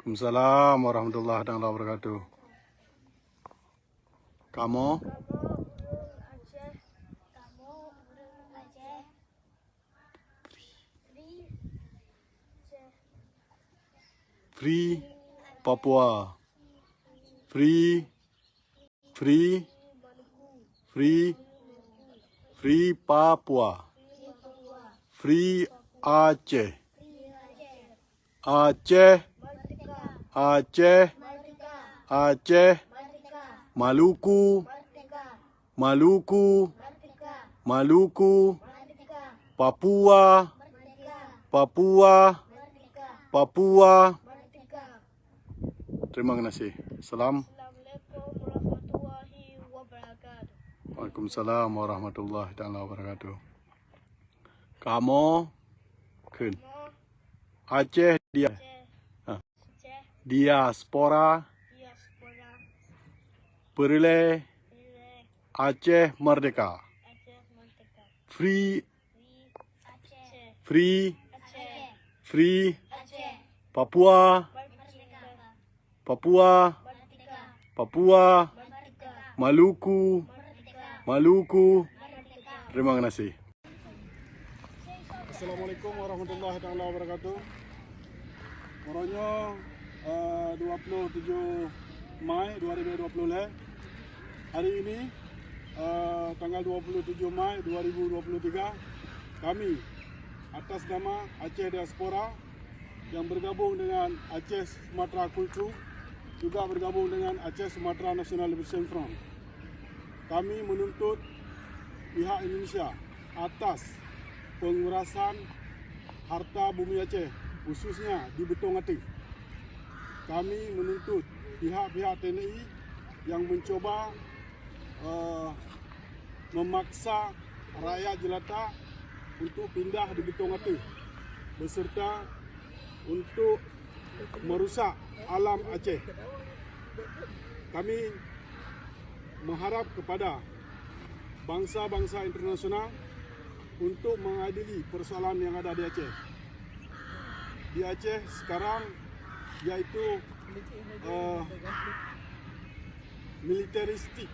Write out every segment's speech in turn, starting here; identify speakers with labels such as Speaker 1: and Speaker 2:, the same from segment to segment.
Speaker 1: Waalaikumsalam warahmatullahi wabarakatuh. Kamu? Free Papua. Free Papua. Free Aceh. Aceh. Maluku. Papua. Terima kasih.
Speaker 2: Assalamualaikum warahmatullahi wabarakatuh.
Speaker 1: Waalaikumsalam warahmatullahi wabarakatuh. Kamu kun Aceh diaspora Perle Aceh Merdeka. Free Papua Maluku. Terima kasih. Assalamualaikum warahmatullahi wabarakatuh. Moronyo 27 Mai 2020. Hari ini tanggal 27 Mai 2023, kami atas nama Aceh Diaspora yang bergabung dengan Aceh Sumatera Kultu, juga bergabung dengan Aceh Sumatera National Liberation Front. Kami menuntut pihak Indonesia atas pengurasan harta bumi Aceh, khususnya di Betong Ati. Kami menuntut pihak-pihak TNI yang mencoba memaksa rakyat jelata untuk pindah di Betong Ati, beserta untuk merusak alam Aceh. Kami mengharap kepada bangsa-bangsa internasional untuk mengadili persoalan yang ada di Aceh. Di Aceh sekarang yaitu militeristik,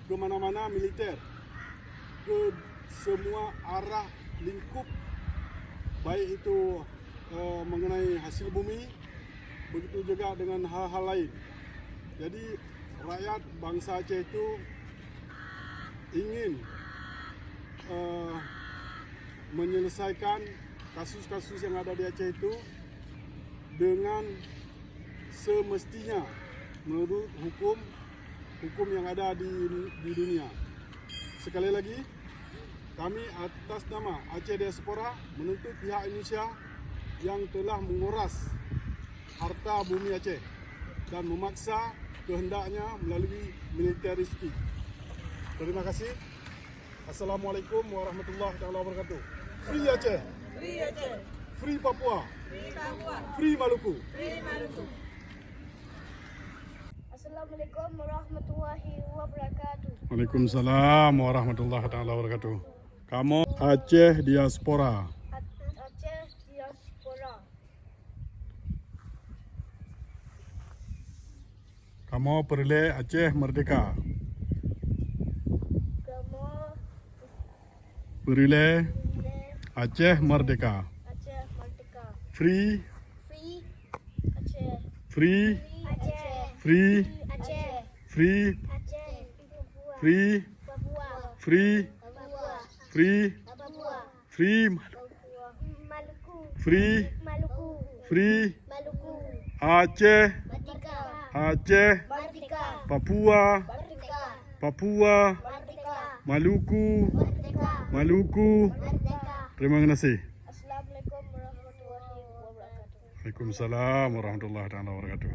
Speaker 1: ke mana-mana militer, ke semua arah lingkup, baik itu mengenai hasil bumi, begitu juga dengan hal-hal lain. Jadi rakyat bangsa Aceh itu ingin menyelesaikan kasus-kasus yang ada di Aceh itu dengan semestinya menurut hukum yang ada di dunia. Sekali lagi, kami atas nama Aceh Diaspora menuntut pihak Indonesia yang telah menguras harta bumi Aceh dan memaksa kehendaknya melalui militeristik. Terima kasih. Assalamualaikum warahmatullahi wabarakatuh. Free Aceh. Free Papua. Free Maluku.
Speaker 2: Assalamualaikum warahmatullahi wabarakatuh.
Speaker 1: Waalaikumsalam warahmatullahi wabarakatuh. Kamu Aceh Diaspora.
Speaker 2: Aceh Diaspora.
Speaker 1: Kamu Perle Aceh Merdeka.
Speaker 2: Kamu
Speaker 1: Perle Aceh Merdeka.
Speaker 2: Aceh Merdeka.
Speaker 1: Free
Speaker 2: Aceh.
Speaker 1: Free Aceh Papua Maluku. Terima kasih.
Speaker 2: Assalamualaikum warahmatullahi wabarakatuh.
Speaker 1: Waalaikumsalam warahmatullahi wabarakatuh.